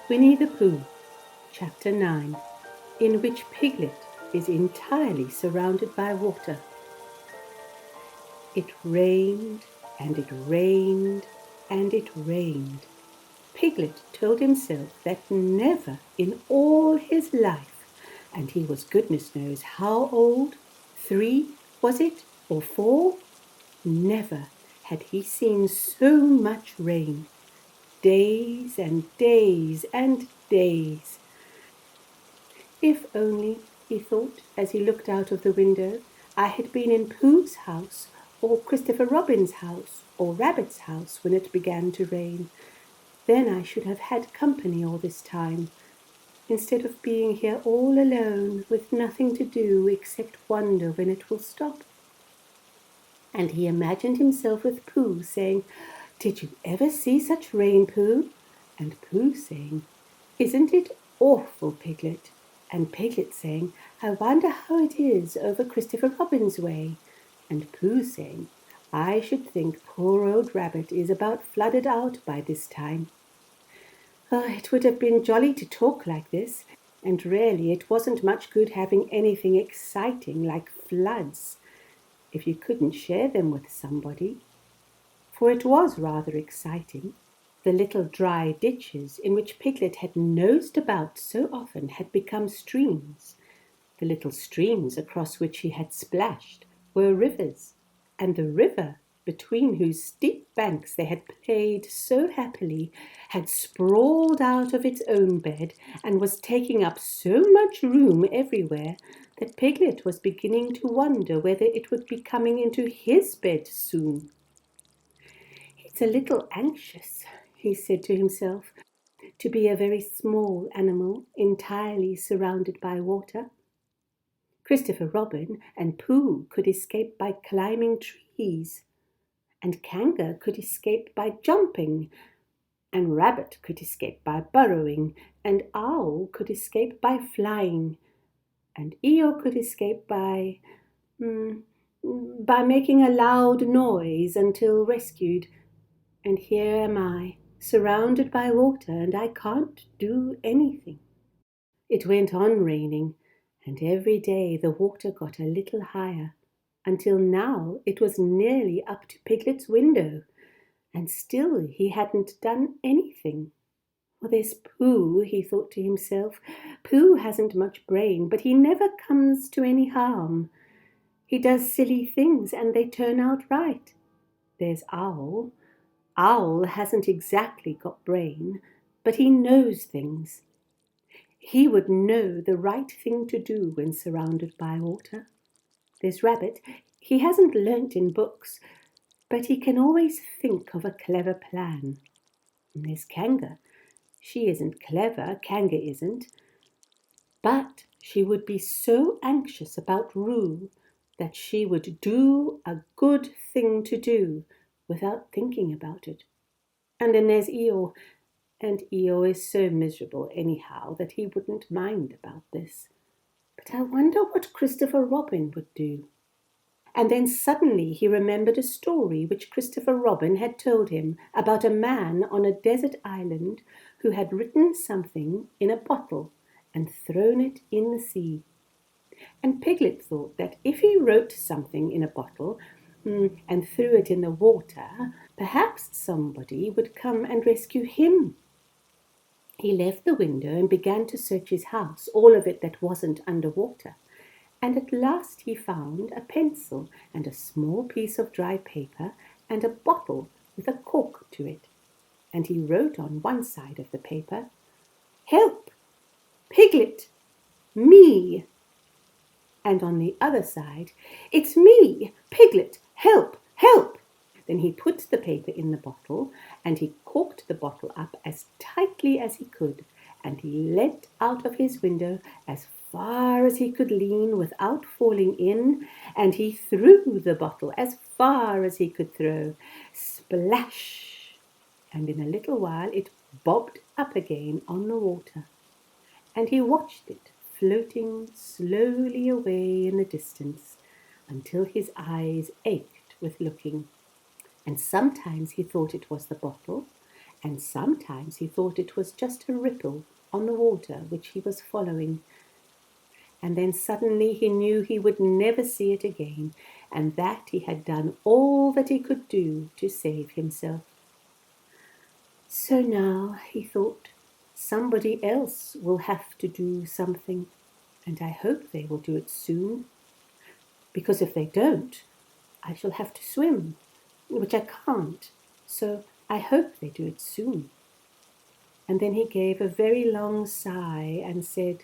Winnie-the-Pooh, Chapter 9, in which Piglet is entirely surrounded by water. It rained, and it rained, and it rained. Piglet told himself that never in all his life, and he was goodness knows how old, 3, was it, or 4? Never had he seen so much rain. Days and days and days. If only, he thought as he looked out of the window, I had been in Pooh's house, or Christopher Robin's house, or Rabbit's house when it began to rain. Then I should have had company all this time, instead of being here all alone with nothing to do except wonder when it will stop. And he imagined himself with Pooh saying, "Did you ever see such rain, Pooh?" And Pooh saying, "Isn't it awful, Piglet?" And Piglet saying, "I wonder how it is over Christopher Robin's way." And Pooh saying, "I should think poor old Rabbit is about flooded out by this time." Oh, it would have been jolly to talk like this, and really it wasn't much good having anything exciting like floods if you couldn't share them with somebody. For it was rather exciting. The little dry ditches in which Piglet had nosed about so often had become streams. The little streams across which he had splashed were rivers, and the river, between whose steep banks they had played so happily, had sprawled out of its own bed and was taking up so much room everywhere that Piglet was beginning to wonder whether it would be coming into his bed soon. "It's a little anxious," he said to himself, "to be a very small animal entirely surrounded by water. Christopher Robin and Pooh could escape by climbing trees, and Kanga could escape by jumping, and Rabbit could escape by burrowing, and Owl could escape by flying, and Eeyore could escape by making a loud noise until rescued. And here am I, surrounded by water, and I can't do anything." It went on raining, and every day the water got a little higher, until now it was nearly up to Piglet's window, and still he hadn't done anything. "Well, there's Pooh," he thought to himself. "Pooh hasn't much brain, but he never comes to any harm. He does silly things, and they turn out right. There's Owl. Owl hasn't exactly got brain, but he knows things. He would know the right thing to do when surrounded by water. There's Rabbit. He hasn't learnt in books, but he can always think of a clever plan. And there's Kanga. She isn't clever, Kanga isn't, but she would be so anxious about Roo that she would do a good thing to do without thinking about it. And then there's Eeyore, and Eeyore is so miserable anyhow that he wouldn't mind about this. But I wonder what Christopher Robin would do." And then suddenly he remembered a story which Christopher Robin had told him about a man on a desert island who had written something in a bottle and thrown it in the sea. And Piglet thought that if he wrote something in a bottle and threw it in the water, perhaps somebody would come and rescue him. He left the window and began to search his house, all of it that wasn't under water. And at last he found a pencil and a small piece of dry paper and a bottle with a cork to it. And he wrote on one side of the paper, "Help! Piglet! Me!" And on the other side, "It's me! Piglet! Help! Help!" Then he put the paper in the bottle, and he corked the bottle up as tightly as he could, and he leant out of his window as far as he could lean without falling in, and he threw the bottle as far as he could throw. Splash! And in a little while it bobbed up again on the water, and he watched it floating slowly away in the distance until his eyes ached with looking. And sometimes he thought it was the bottle, and sometimes he thought it was just a ripple on the water which he was following. And then suddenly he knew he would never see it again, and that he had done all that he could do to save himself. So now, he thought, somebody else will have to do something, and I hope they will do it soon, because if they don't, I shall have to swim, which I can't, so I hope they do it soon. And then he gave a very long sigh and said,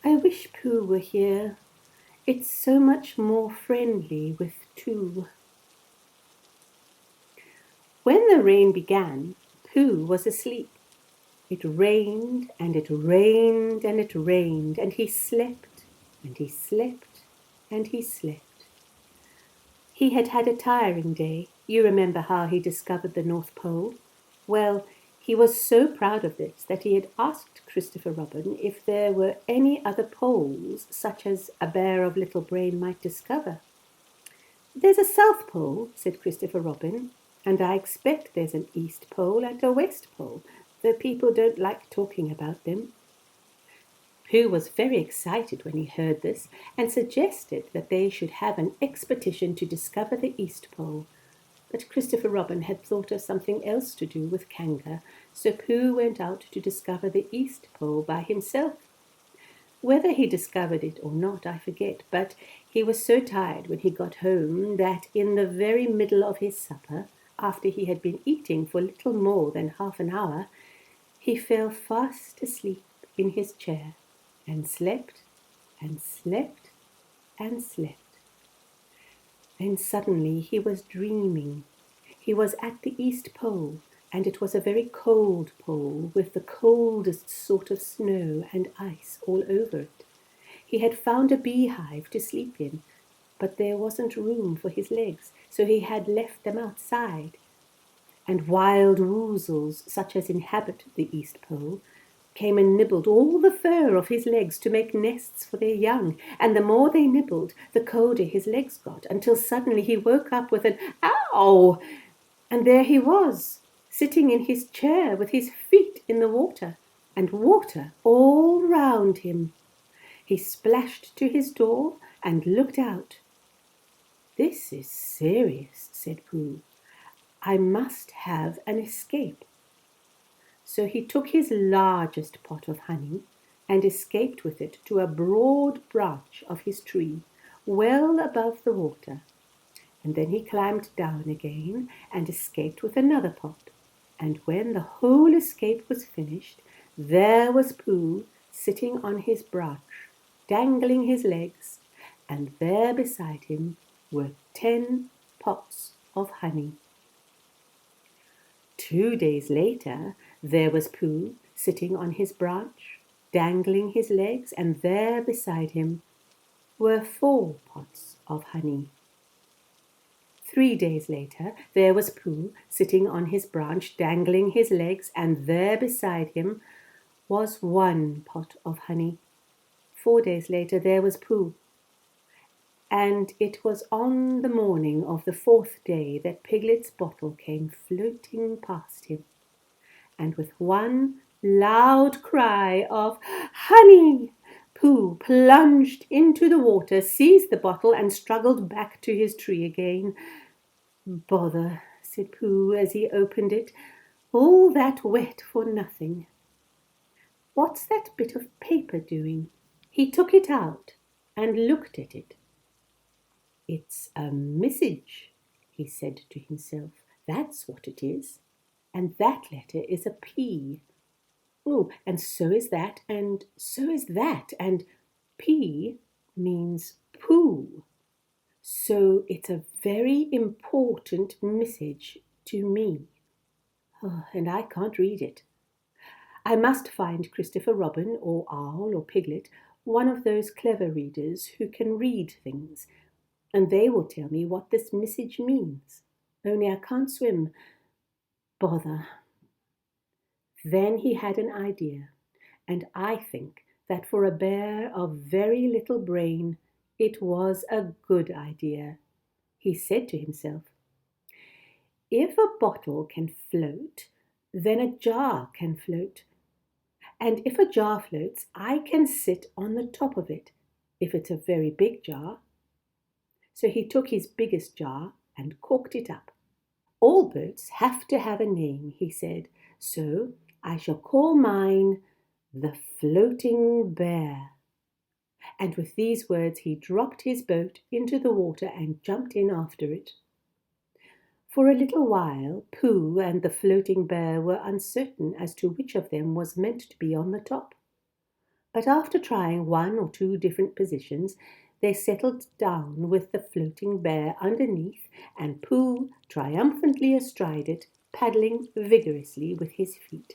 I wish Pooh were here. It's so much more friendly with two. When the rain began, Pooh was asleep. It rained and it rained and it rained, and he slept and he slept and he slept. He had had a tiring day. You remember how he discovered the North Pole? Well, he was so proud of this that he had asked Christopher Robin if there were any other poles such as a bear of little brain might discover. There's a South Pole, said Christopher Robin, and I expect there's an East Pole and a West Pole, though people don't like talking about them. Pooh was very excited when he heard this, and suggested that they should have an expedition to discover the East Pole. But Christopher Robin had thought of something else to do with Kanga, so Pooh went out to discover the East Pole by himself. Whether he discovered it or not, I forget, but he was so tired when he got home that in the very middle of his supper, after he had been eating for little more than half an hour, he fell fast asleep in his chair, and slept and slept and slept. Then suddenly he was dreaming. He was at the East Pole, and it was a very cold pole with the coldest sort of snow and ice all over it. He had found a beehive to sleep in, but there wasn't room for his legs, so he had left them outside. And wild woozles, such as inhabit the East Pole, came and nibbled all the fur off his legs to make nests for their young, and the more they nibbled, the colder his legs got, until suddenly he woke up with an "Ow!" And there he was, sitting in his chair with his feet in the water, and water all round him. He splashed to his door and looked out. "This is serious," said Pooh. "I must have an escape." So he took his largest pot of honey and escaped with it to a broad branch of his tree, well above the water. And then he climbed down again and escaped with another pot. And when the whole escape was finished, there was Pooh sitting on his branch, dangling his legs, and there beside him were 10 pots of honey. 2 days later, there was Pooh sitting on his branch, dangling his legs, and there beside him were 4 pots of honey. 3 days later, there was Pooh sitting on his branch, dangling his legs, and there beside him was 1 pot of honey. 4 days later, there was Pooh. And it was on the morning of the 4th day that Piglet's bottle came floating past him, and with one loud cry of "Honey!" Pooh plunged into the water, seized the bottle, and struggled back to his tree again. "Bother," said Pooh as he opened it, "all that wet for nothing. What's that bit of paper doing?" He took it out and looked at it. "It's a message," he said to himself. "That's what it is. And that letter is a P. Oh, and so is that, and so is that, and P means Pooh. So it's a very important message to me. Oh, and I can't read it. I must find Christopher Robin or Owl or Piglet, one of those clever readers who can read things, and they will tell me what this message means. Only I can't swim. Bother." Then he had an idea, and I think that for a bear of very little brain, it was a good idea. He said to himself, If a bottle can float, then a jar can float. And if a jar floats, I can sit on the top of it, if it's a very big jar. So he took his biggest jar and corked it up. All boats have to have a name, he said, so I shall call mine the Floating Bear. And with these words he dropped his boat into the water and jumped in after it. For a little while Pooh and the Floating Bear were uncertain as to which of them was meant to be on the top. But after trying 1 or 2 different positions, they settled down with the Floating Bear underneath and Pooh triumphantly astride it, paddling vigorously with his feet.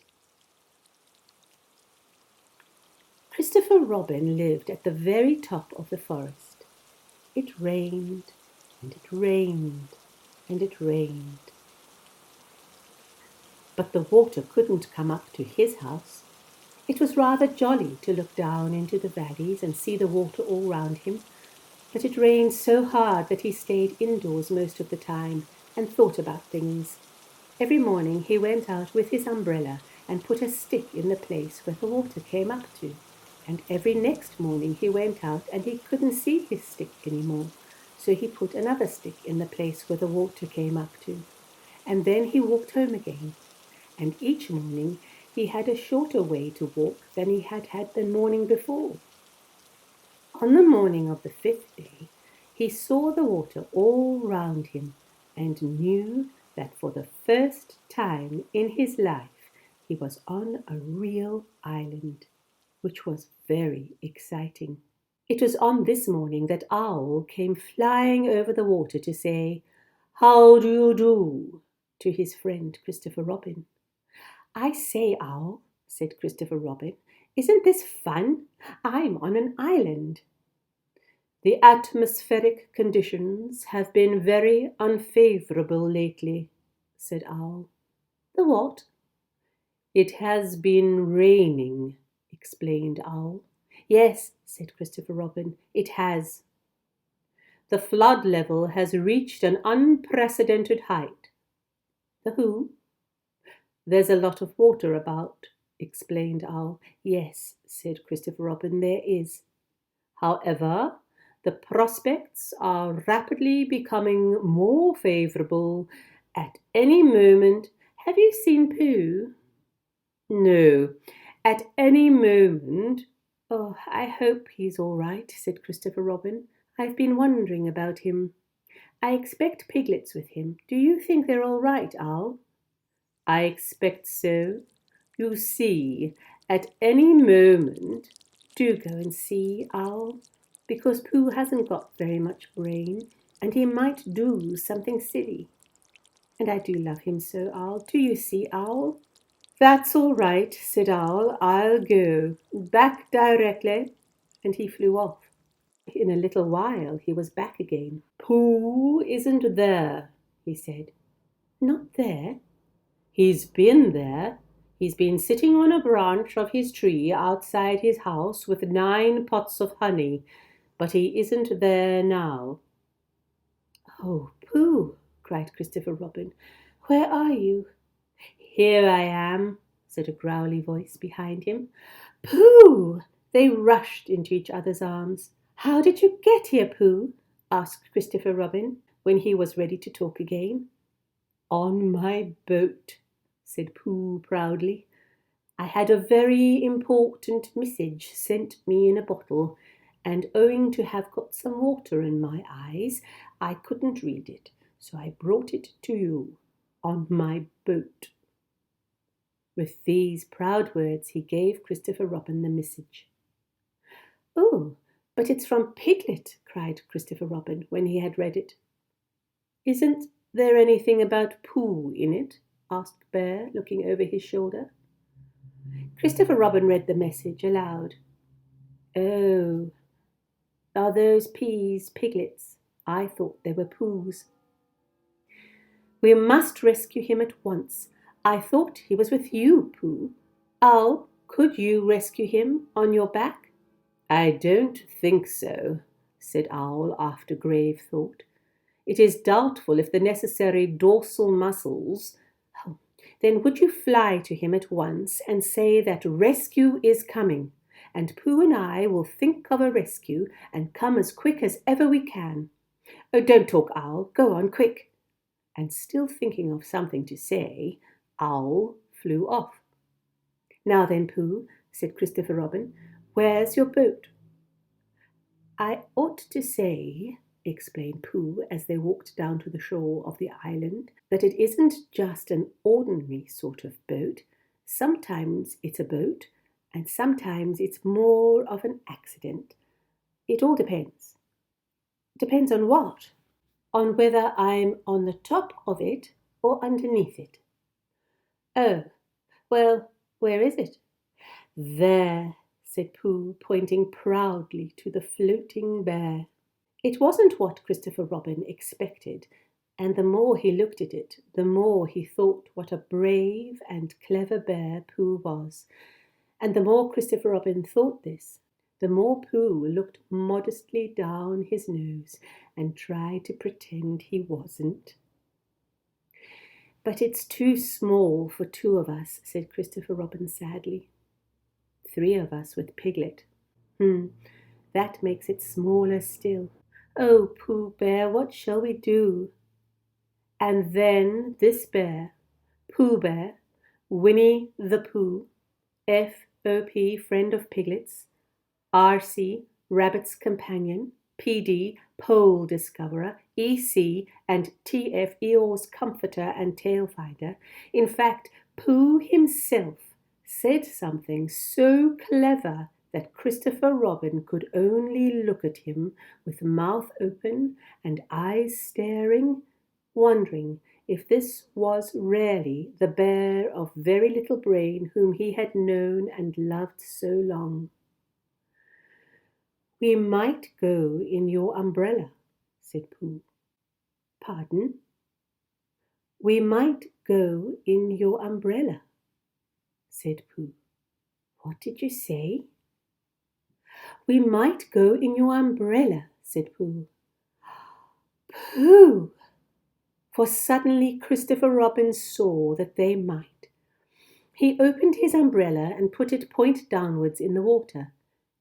Christopher Robin lived at the very top of the forest. It rained, and it rained, and it rained. But the water couldn't come up to his house. It was rather jolly to look down into the valleys and see the water all round him, but it rained so hard that he stayed indoors most of the time and thought about things. Every morning he went out with his umbrella and put a stick in the place where the water came up to, and every next morning he went out and he couldn't see his stick any more, so he put another stick in the place where the water came up to, and then he walked home again. And each morning he had a shorter way to walk than he had had the morning before. On the morning of the 5th day, he saw the water all round him and knew that for the first time in his life he was on a real island, which was very exciting. It was on this morning that Owl came flying over the water to say, "How do you do?" to his friend Christopher Robin. "I say, Owl," said Christopher Robin, "isn't this fun? I'm on an island." "The atmospheric conditions have been very unfavourable lately," said Owl. "The what?" "It has been raining," explained Owl. "Yes," said Christopher Robin, "it has. The flood level has reached an unprecedented height." "The who?" "There's a lot of water about," explained Owl. "Yes," said Christopher Robin, "there is. However, the prospects are rapidly becoming more favourable. At any moment—" "Have you seen Pooh?" "No, at any moment—" "Oh, I hope he's all right," said Christopher Robin. "I've been wondering about him. I expect Piglet's with him. Do you think they're all right, Owl?" "I expect so. You see, at any moment—" "Do go and see, Owl, because Pooh hasn't got very much brain, and he might do something silly. And I do love him so, Owl. Do you see, Owl?" "That's all right," said Owl. "I'll go. Back directly." And he flew off. In a little while he was back again. "Pooh isn't there," he said. "Not there?" "He's been there. He's been sitting on a branch of his tree outside his house with 9 pots of honey, but he isn't there now." "Oh, Pooh!" cried Christopher Robin. "Where are you?" "Here I am," said a growly voice behind him. "Pooh!" They rushed into each other's arms. "How did you get here, Pooh?" asked Christopher Robin, when he was ready to talk again. "On my boat," said Pooh proudly. "I had a very important message sent me in a bottle, and owing to have got some water in my eyes, I couldn't read it, so I brought it to you on my boat." With these proud words he gave Christopher Robin the message. "Oh, but it's from Piglet!" cried Christopher Robin when he had read it. "Isn't there anything about Pooh in it?" asked Bear, looking over his shoulder. Christopher Robin read the message aloud. "Oh, are those peas Piglet's? I thought they were Pooh's." "We must rescue him at once. I thought he was with you, Pooh. Owl, could you rescue him on your back?" "I don't think so," said Owl after grave thought. It is doubtful if the necessary dorsal muscles. Oh, then would you fly to him at once and say that rescue is coming, and Pooh and I will think of a rescue and come as quick as ever we can. Oh, don't talk, Owl. Go on, quick." And still thinking of something to say, Owl flew off. "Now then, Pooh," said Christopher Robin, "where's your boat?" "I ought to say," explained Pooh as they walked down to the shore of the island, "that it isn't just an ordinary sort of boat. Sometimes it's a boat, and sometimes it's more of an accident. It all depends." "Depends on what?" "On whether I'm on the top of it or underneath it." "Oh, well, where is it?" "There," said Pooh, pointing proudly to the floating bear. It wasn't what Christopher Robin expected, and the more he looked at it, the more he thought what a brave and clever bear Pooh was. And the more Christopher Robin thought this, the more Pooh looked modestly down his nose and tried to pretend he wasn't. "But it's too small for 2 of us," said Christopher Robin sadly. 3 of us with Piglet. That makes it smaller still. Oh, Pooh Bear, what shall we do?" And then this bear, Pooh Bear, Winnie-the-Pooh, F.O.P. friend of Piglets, R.C. Rabbit's companion, P.D. Pole discoverer, E.C. and T.F. Eeyore's comforter and tail finder. In fact, Pooh himself said something so clever that Christopher Robin could only look at him with mouth open and eyes staring, wondering if this was really the bear of very little brain whom he had known and loved so long. "We might go in your umbrella," said Pooh. "Pardon?" "We might go in your umbrella," said Pooh. "What did you say?" "We might go in your umbrella," said Pooh. "Pooh!" For suddenly Christopher Robin saw that they might. He opened his umbrella and put it point downwards in the water.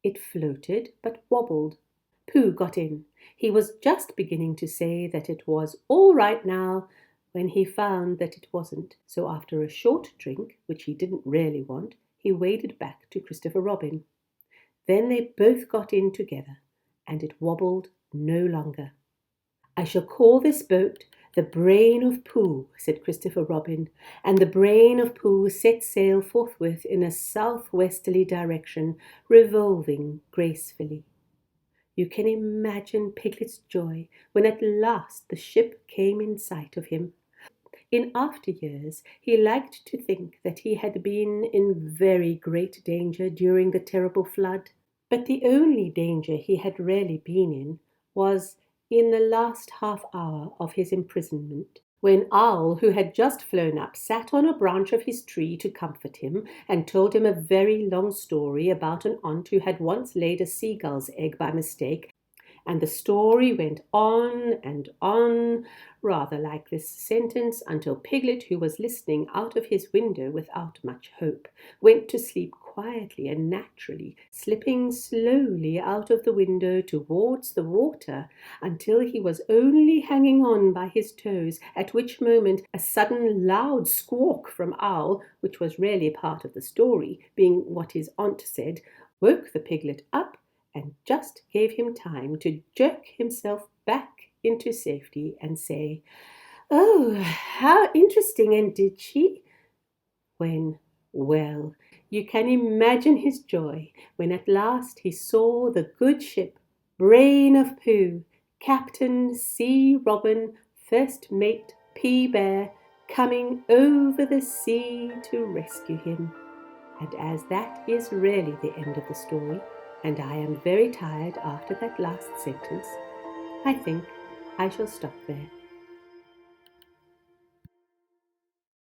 It floated but wobbled. Pooh got in. He was just beginning to say that it was all right now when he found that it wasn't. So after a short drink, which he didn't really want, he waded back to Christopher Robin. Then they both got in together, and it wobbled no longer. "I shall call this boat the Brain of Pooh," said Christopher Robin, and the Brain of Pooh set sail forthwith in a southwesterly direction, revolving gracefully. You can imagine Piglet's joy when at last the ship came in sight of him. In after years he liked to think that he had been in very great danger during the terrible flood, but the only danger he had really been in was in the last half hour of his imprisonment, when Owl, who had just flown up, sat on a branch of his tree to comfort him, and told him a very long story about an aunt who had once laid a seagull's egg by mistake. And the story went on, rather like this sentence, until Piglet, who was listening out of his window without much hope, went to sleep quietly and naturally, slipping slowly out of the window towards the water until he was only hanging on by his toes, at which moment a sudden loud squawk from Owl, which was really part of the story, being what his aunt said, woke the Piglet up and just gave him time to jerk himself back into safety and say, "Oh, how interesting, and did she?" When, well, you can imagine his joy when at last he saw the good ship, Brain of Pooh, Captain C. Robin, First Mate P. Bear, coming over the sea to rescue him. And as that is really the end of the story, and I am very tired after that last sentence, I think I shall stop there.